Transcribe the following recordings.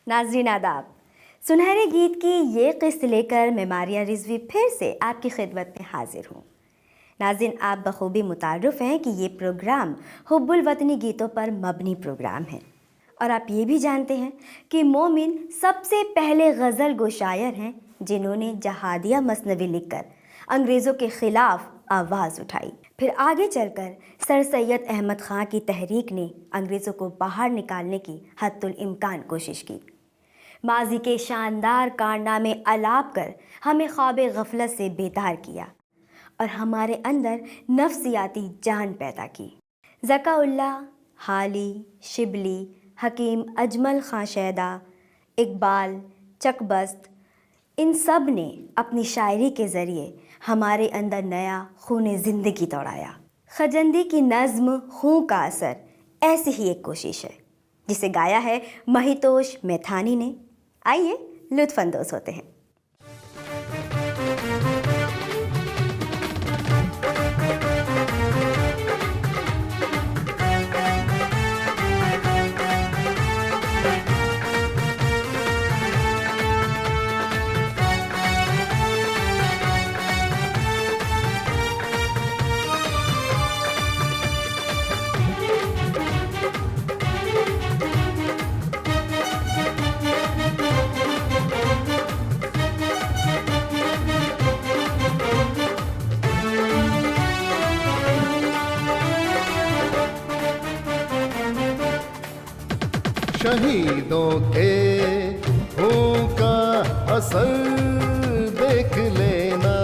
नाज़रीन आदाब, सुनहरे गीत की ये किस्त लेकर मैं मारिया रिजवी फिर से आपकी खिदमत में हाजिर हूँ। नाज़रीन, आप बखूबी मुतारुफ़ हैं कि ये प्रोग्राम हुब्बुल वतनी गीतों पर मबनी प्रोग्राम है और आप ये भी जानते हैं कि मोमिन सबसे पहले गज़ल गो शायर हैं जिन्होंने जहादिया मसनवी लिखकर अंग्रेज़ों के ख़िलाफ़ आवाज़ उठाई। फिर आगे चलकर सर सैयद अहमद ख़ां की तहरीक ने अंग्रेज़ों को बाहर निकालने की हद्दुल इम्कान कोशिश की। माजी के शानदार कारनामे अलाप कर हमें ख्वाब गफलत से बेदार किया और हमारे अंदर नफ्सियाती जान पैदा की। ज़काउल्लाह, हाली, शिबली, हकीम अजमल ख़ां शैदा, इकबाल, चकबस्त, इन सब ने अपनी शायरी के ज़रिए हमारे अंदर नया खून ज़िंदगी दौड़ाया। खजंदी की नज़्म खूं का असर ऐसी ही एक कोशिश है जिसे गाया है महितोष मैथानी ने। आइए लुत्फ़अंदोज़ होते हैं। शहीदों के खून का असर देख लेना,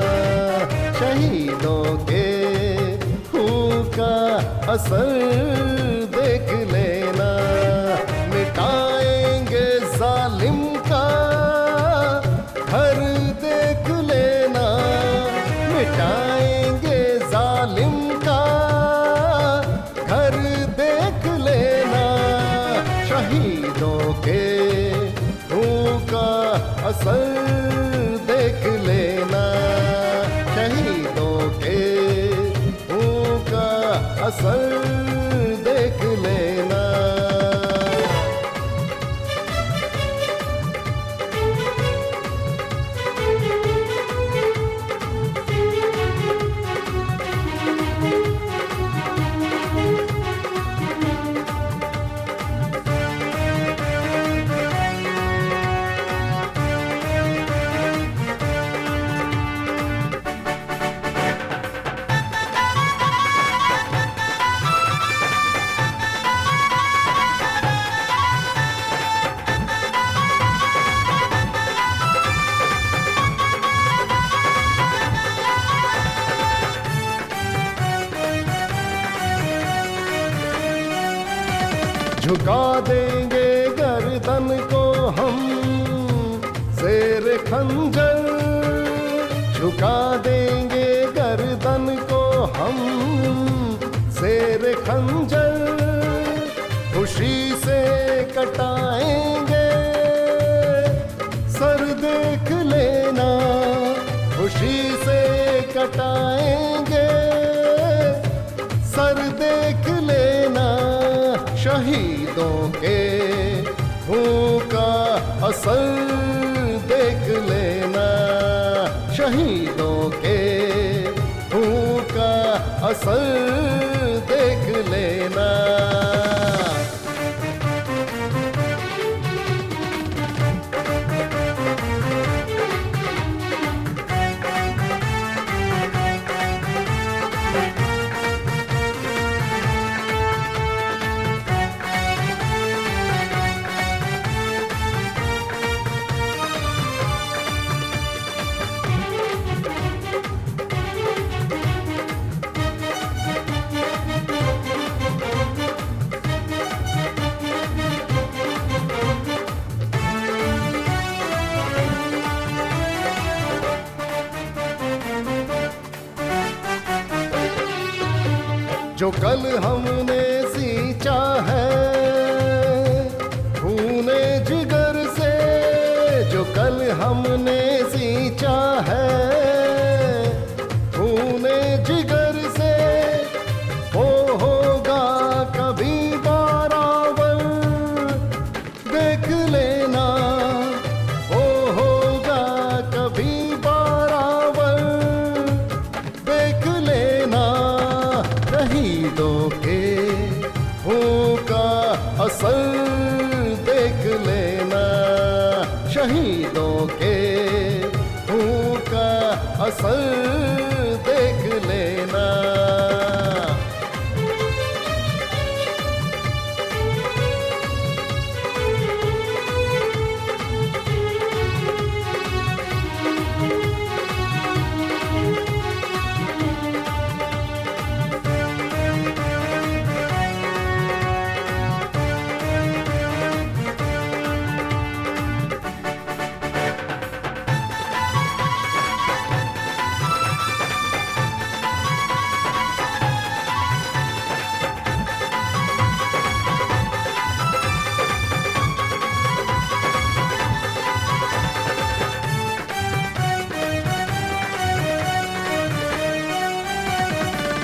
शहीदों के खून का असर देख लेना, मिटाएंगे जालिम का घर देख लेना, मिटाएंगे जालिम का घर देख लेना, शहीदों के खून का असर देख लेना, शहीदों के खून का असर देख लेना। झुका देंगे गर्दन को हम शेर खंजर, झुका देंगे गर्दन को हम शेर खंजर, खुशी से कटाएंगे सर देख लेना, खुशी से कटाएंगे सर देख लेना, शहीदों के खून का असर देख लेना, शहीदों के खून का असर देख लेना। जो कल हमने सींचा है खूने जिगर से, जो कल हमने सींचा है खूने जिगर से, वो होगा कभी बराबर देख लेना,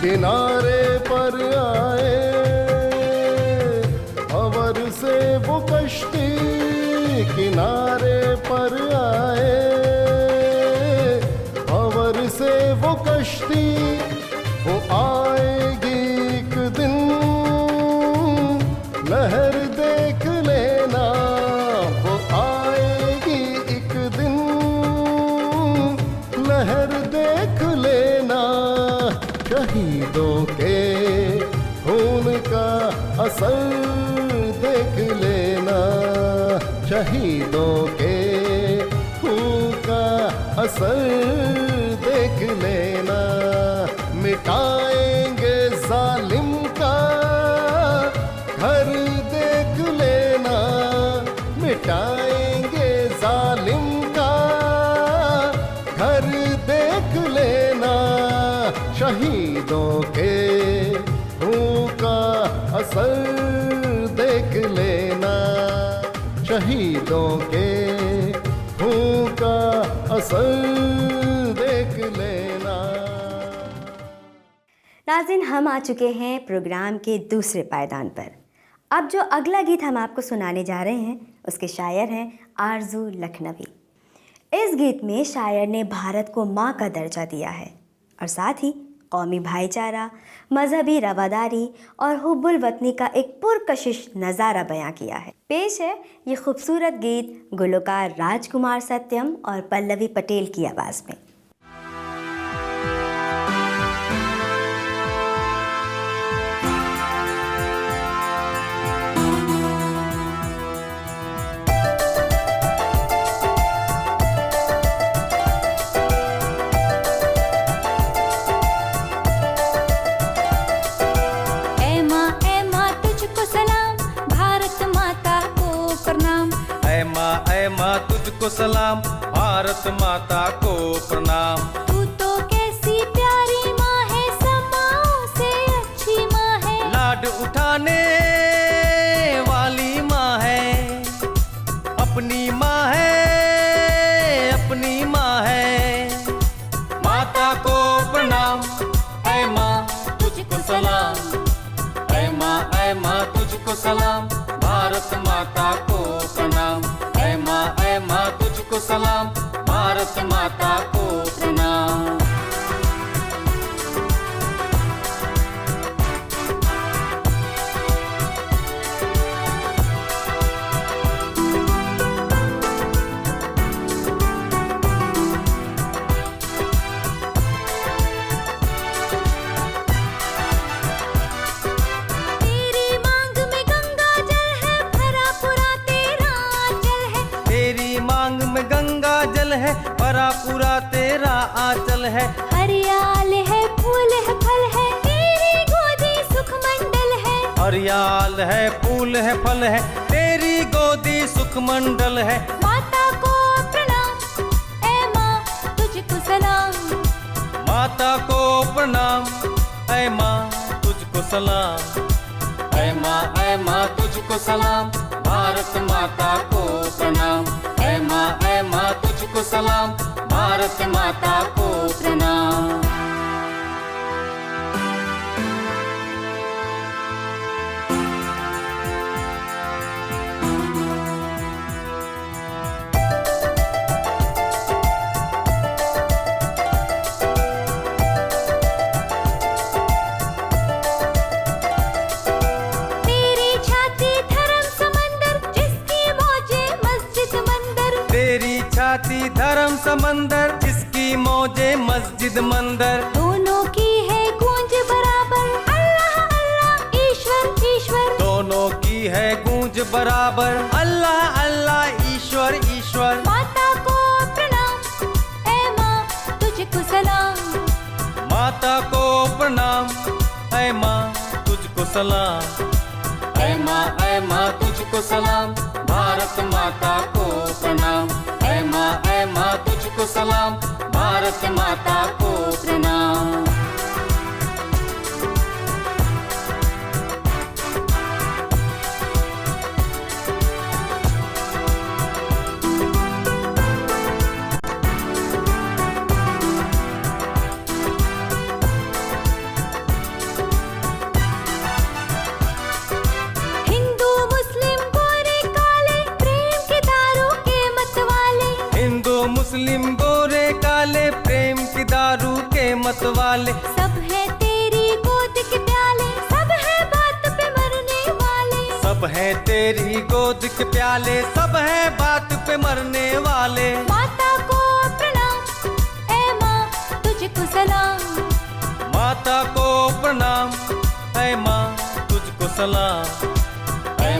किनारे पर आए, भंवर से वो कश्ती किनारे पर आए, भंवर से वो कश्ती वो आएगी एक दिन, लहर देख लेना वो आएगी एक दिन, लहर देख लेना। शहीदों के खून का असर देख लेना, शहीदों के खून का असर देख लेना। मिटाएंगे जालिम का घर देख लेना, मिटाएंगे जालिम का घर देख लेना। शहीदों के खून का असर देख लेना, शहीदों के खून का असर देख लेना। नाज़रीन, हम आ चुके हैं प्रोग्राम के दूसरे पायदान पर। अब जो अगला गीत हम आपको सुनाने जा रहे हैं उसके शायर हैं आरजू लखनवी। इस गीत में शायर ने भारत को माँ का दर्जा दिया है और साथ ही कौमी भाईचारा, मजहबी रवादारी और हुब्बुल वतनी का एक पुरकशिश नज़ारा बयां किया है। पेश है ये खूबसूरत गीत गुलकार राजकुमार सत्यम और पल्लवी पटेल की आवाज़ में। ऐ माँ तुझको सलाम, भारत माता को प्रणाम। तू तो कैसी प्यारी माँ है, समाओं से अच्छी माँ है। लाड उठाने वाली माँ है, अपनी माँ है, अपनी माँ है। माता को प्रणाम, ऐ माँ तुझको सलाम, ऐ माँ तुझको सलाम, भारत माता को प्रणाम। ऐ माँ तुझको सलाम, भारत माता को प्रणाम। है भरा पूरा तेरा आंचल है। हरियाल है, फूल है, फल है, तेरी गोदी सुख मंडल है। हरियाल है, फूल है, फल है, तेरी गोदी सुख मंडल है। माता को प्रणाम, ऐ माँ तुझको सलाम। माता को प्रणाम, ऐ माँ तुझको सलाम। ऐ माँ तुझको सलाम, भारत माता को प्रणाम। ऐ माँ तुझको सलाम, भारत माता को प्रणाम। धर्म समंदर, जिसकी मौजे मस्जिद मंदर। दोनों की है गूंज बराबर, अल्लाह अल्लाह ईश्वर ईश्वर। दोनों की है गूंज बराबर, अल्लाह अल्लाह ईश्वर ईश्वर। माता को प्रणाम, ऐ माँ तुझको सलाम। माता को प्रणाम, ऐ माँ तुझको सलाम। ऐ माँ तुझको सलाम, भारत माता को प्रणाम। ऐ माँ तुझको सलाम, भारत माता को प्रणाम। मत वाले, सब है तेरी गोद के प्याले, सब है बात पे मरने वाले। सब है तेरी गोद के प्याले, सब है बात पे मरने वाले। माता को प्रणाम, ऐ माँ तुझको सलाम। माता को प्रणाम, ऐ माँ तुझको सलाम। ऐ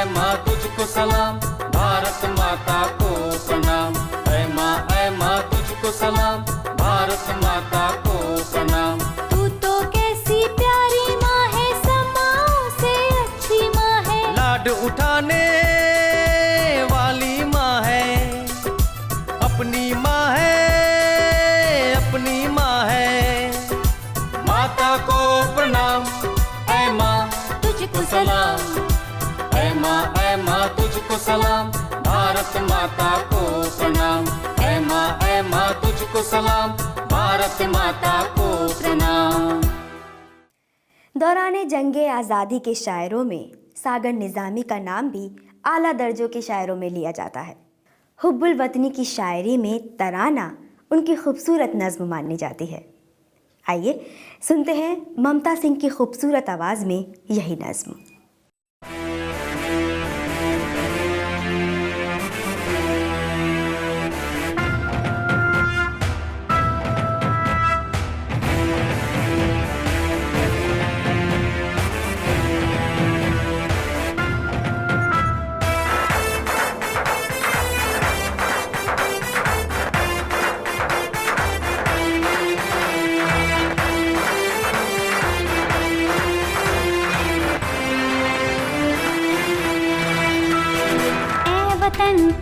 माँ तुझको सलाम, भारत माता को प्रणाम। ऐ माँ तुझको सलाम, भारत माता को प्रणाम। तू तो कैसी प्यारी माँ है, समाओं से अच्छी माँ है। लाड उठाने वाली माँ है, अपनी माँ है, अपनी माँ है। माता को प्रणाम, ऐ माँ तुझको सलाम। ऐ माँ तुझको सलाम, भारत माता को प्रणाम। ऐ माँ तुझको सलाम, भारत माता को प्रणाम। दौरान जंगे आज़ादी के शायरों में सागर निज़ामी का नाम भी आला दर्जों के शायरों में लिया जाता है। हुब्बुल वतनी की शायरी में तराना उनकी खूबसूरत नज़्म मानी जाती है। आइए सुनते हैं ममता सिंह की खूबसूरत आवाज़ में यही नज़्म।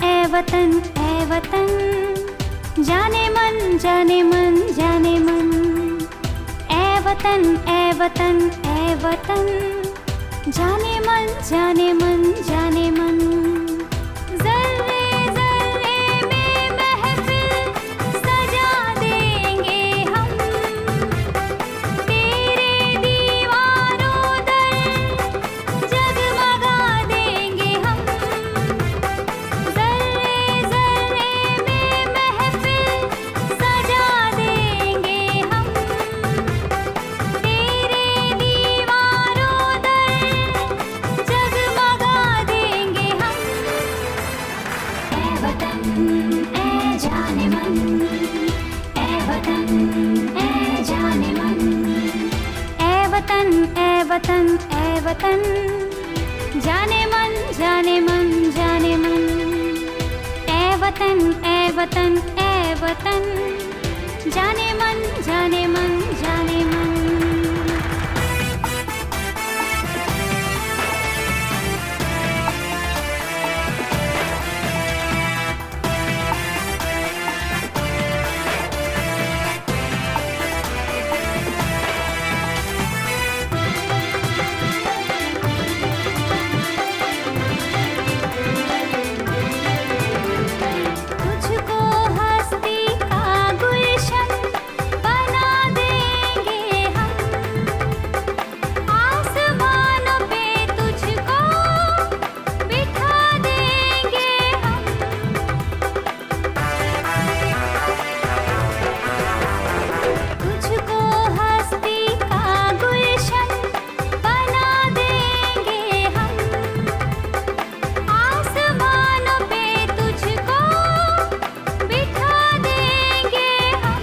ऐ वतन ऐ वतन, जाने मन जाने मन जाने मन। ऐ वतन ऐ वतन ऐ वतन, जाने मन जाने मन जाने मन। ज़र्रे ज़र्रे में महफ़िल सजा देंगे हम, तेरे दीवारों दर जगमगा देंगे हम। ज़र्रे ज़र्रे में महफ़िल सजा देंगे हम, तेरे दीवारों दर जगमगा देंगे हम। ऐ वतन ऐ जाने मन, ऐ वतन ऐ जाने मन। ऐ वतन ऐ वतन ऐ वतन, जाने मन जाने मन जाने मन। ऐ वतन ऐ वतन ऐ वतन, जाने मन जाने मन जाने मन। तुझको हस्ती का गुलशन बना देंगे हम, आसमानों पे तुझको बिठा देंगे हम। तुझको हस्ती का गुलशन बना देंगे हम, आसमानों पे तुझको बिठा देंगे हम।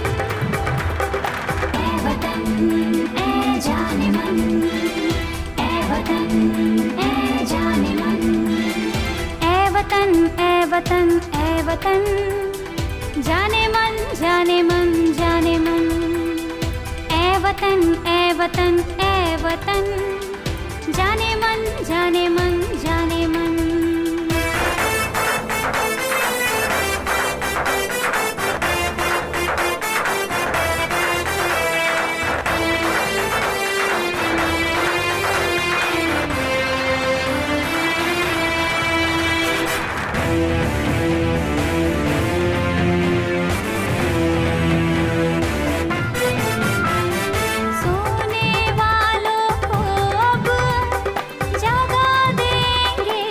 ऐ वतन ऐ जाने मन, ऐ वतन ऐ जाने मन। ऐ वतन ऐ वतन ऐ वतन, जाने मन जाने मन जाने मन। ऐ वतन ऐ वतन ऐ वतन, जाने मन जाने मन जाने मन। सोने वालों को अब जगा देंगे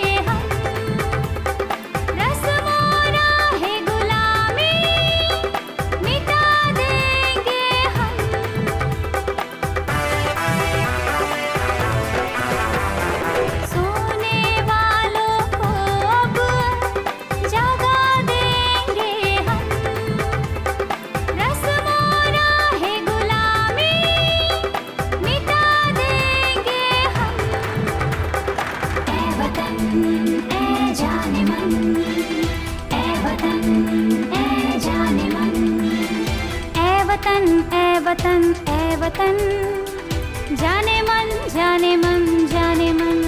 जाने मन जाने मन।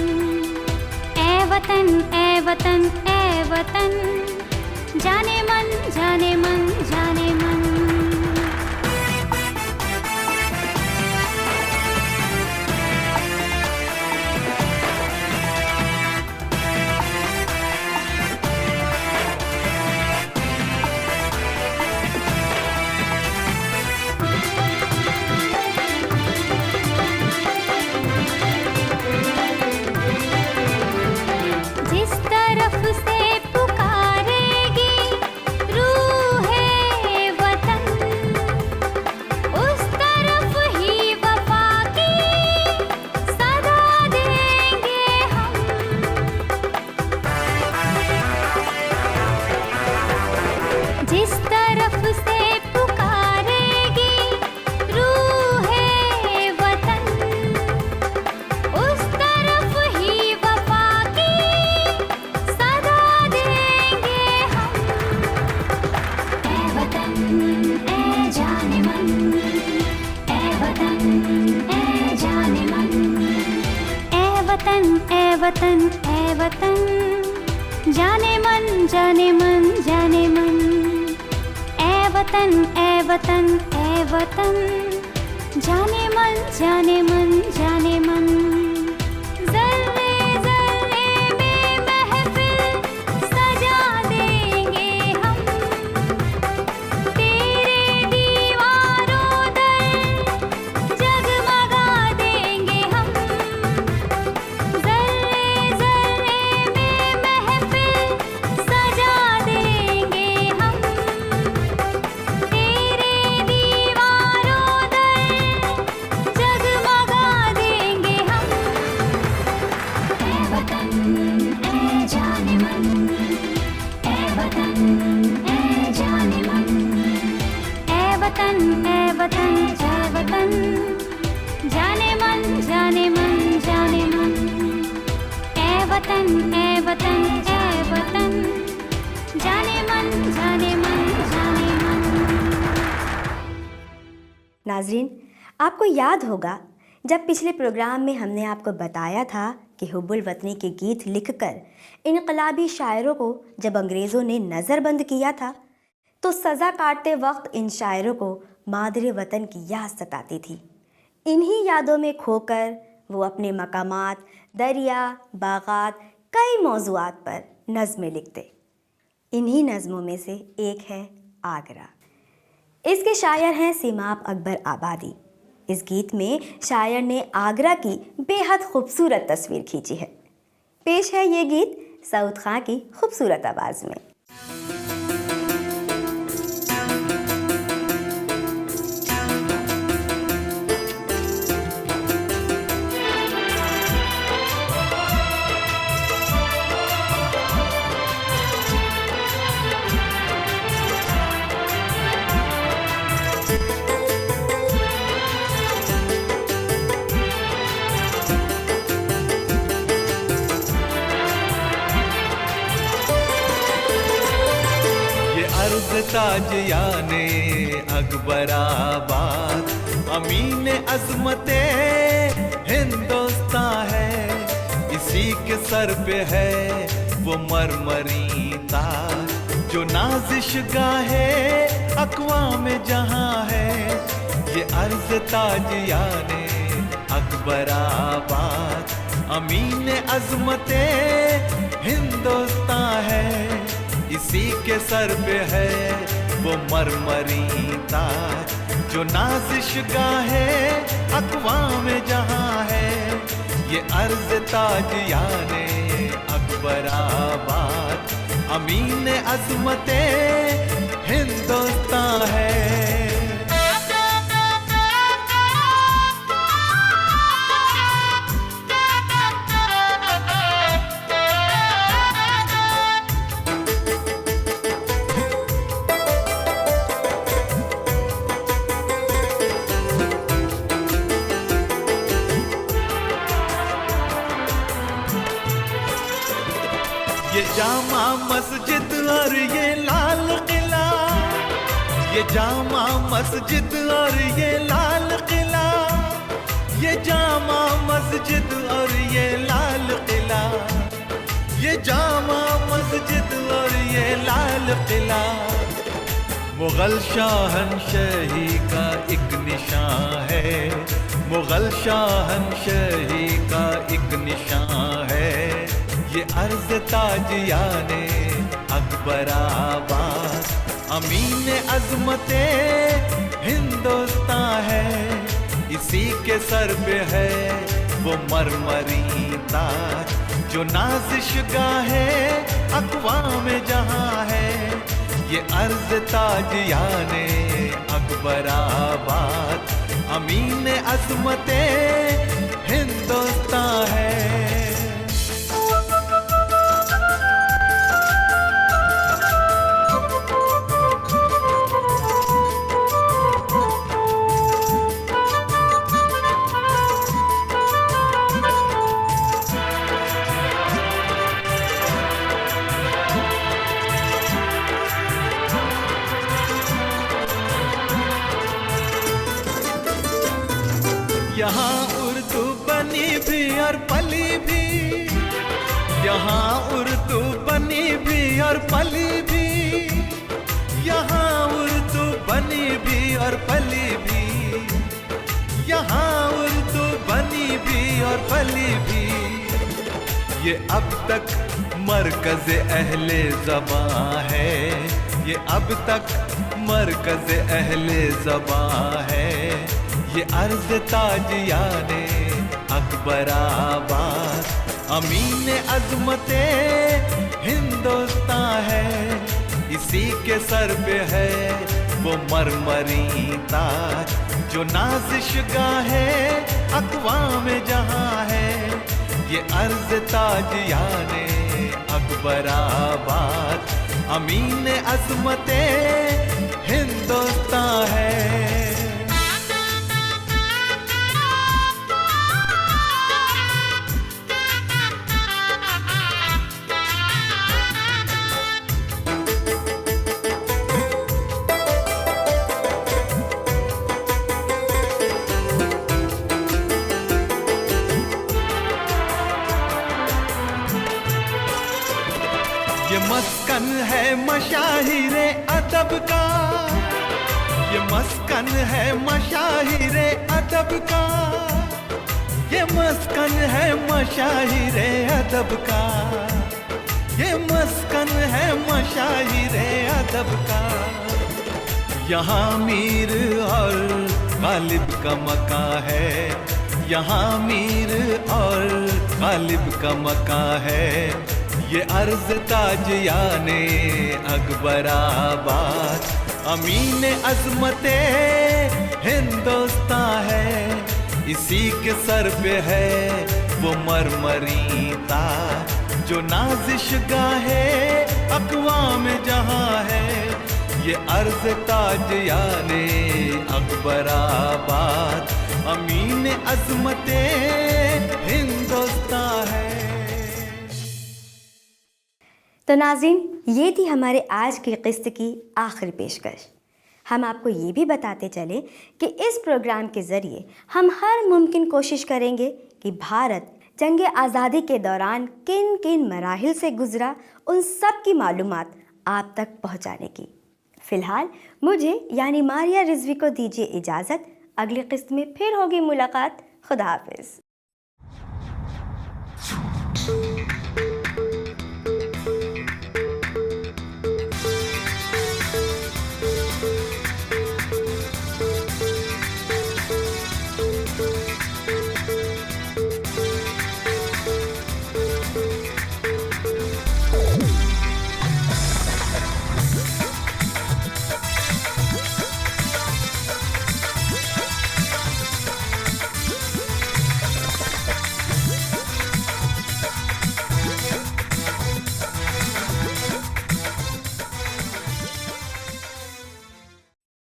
ए वतन ए वतन ए वतन, जाने मन जाने मन जाने मन। जिस तरफ से पुकारेगी रूहे वतन, उस तरफ ही वफा की सदा देंगे हम। जिस तरफ से पुकारेगी रूहे वतन, उस तरफ ही वफा की सदा देंगे हम। ए वतन ए जाने मन, ए वतन ए जाने मन। ए वतन ए वतन ए वतन, जाने मन जाने मन जाने मन। ए वतन ए वतन ए वतन, जाने मन जाने मन जाने मन। ज़र्रे ज़र्रे में महफ़िल सजा देंगे हम, तेरे दीवारों दर जगमगा देंगे हम। ज़र्रे ज़र्रे में महफ़िल सजा देंगे हम, तेरे दीवारों दर जगमगा देंगे हम। ए वतन ए जाने मन, ए वतन ए जाने मन। ए वतन ए वतन ए वतन, जाने मन जाने मन जाने मन। ए वतन ए वतन ए वतन, जाने मन जाने मन जाने मन। नाजरीन, आपको याद होगा जब पिछले प्रोग्राम में हमने आपको बताया था कि हुब्बुल वतनी के गीत लिखकर इनकलाबी शायरों को जब अंग्रेज़ों ने नज़रबंद किया था तो सज़ा काटते वक्त इन शायरों को मादरे वतन की याद सताती थी। इन्हीं यादों में खोकर वो अपने मकामात, दरिया, बागात, कई मौज़ूआत पर नज़में लिखते। इन्हीं नज़मों में से एक है आगरा। इसके शायर हैं सीमाब अकबर आबादी। इस गीत में शायर ने आगरा की बेहद खूबसूरत तस्वीर खींची है। पेश है ये गीत सऊद खां की खूबसूरत आवाज़ में। ताजियाने अकबराबाद, अमीन अज़मते हिंदुस्तां है। इसी के सर पे है वो मरमरी ताज, जो नाज़िश गाहे अक़वाम जहां है। ये अर्ज़ ताजियाने अकबराबाद, अमीन अज़मते हिंदुस्तां है। इसी के सर पे है वो मरमरी ताज, जो नाज़िश गाहे अक़वाम जहां है। ये अर्ज़ ताजियाने अकबराबाद, अमीन अज़मते हिंदुस्तां है। ये जामा मस्जिद और ये लाल किला, ये जामा मस्जिद और ये लाल किला, ये जामा मस्जिद मस्जिद और ये लाल किला, ये जामा मस्जिद और ये लाल किला मुगल शाहनशाही का एक निशान है, मुगल शाहनशाही का एक निशान है। ये अर्ज़ ताजियाने अकबराबाद, अमीन अज़मते हिंदुस्तान है, इसी के सर पे है वो मरमरी ताज जो नाज़िशगाह है अक़वाम जहां है। ये अर्ज़ ताजियाने अकबराबाद, अमीन अज़मते हिंदुस्तान है। यहाँ उर्दू बनी भी और पली भी, यहाँ उर्दू बनी भी और पली भी, यहाँ उर्दू बनी भी और पली भी, यहाँ उर्दू बनी भी और पली भी। ये अब तक मरकज़ अहले ज़बां है, ये अब तक मरकज़ अहले ज़बां है। ये अर्ज़ ताजियाने अकबराबाद, अमीन अज़मते हिंदुस्तान है, इसी के सर पे है वो मरमरी ताज जो नाज़िशगाह है अक़वाम जहां है। ये अर्ज़ ताजियाने अकबराबाद, अमीन अज़मते हिंदुस्तान है। ये मस्कन है मशाहिरे अदब का, ये मस्कन है मशाहिरे अदब का, ये मस्कन है मशाहिरे अदब का, ये मस्कन है मशाहिरे अदब का। यहाँ मीर और गालिब का मका है, यहाँ मीर और गालिब का मका है। ये अर्ज़ ताजियाने अकबराबाद, अमीन अज़मते हिंदुस्तान है, इसी के सर पे है वो मरमरी ताज जो नाज़िशगाह है अक़वाम जहां है। ये अर्ज़ ताजियाने अकबराबाद, अमीन अज़मते हिंदुस्तान है। तो नाज़रीन, ये थी हमारे आज की क़िस्त की आखिरी पेशकश। हम आपको ये भी बताते चले कि इस प्रोग्राम के ज़रिए हम हर मुमकिन कोशिश करेंगे कि भारत जंग आज़ादी के दौरान किन किन मराहिल से गुज़रा उन सब की मालूमात आप तक पहुँचाने की। फ़िलहाल मुझे यानी मारिया रिज़वी को दीजिए इजाज़त। अगली क़िस्त में फिर होगी मुलाकात। खुदा हाफ़िज़।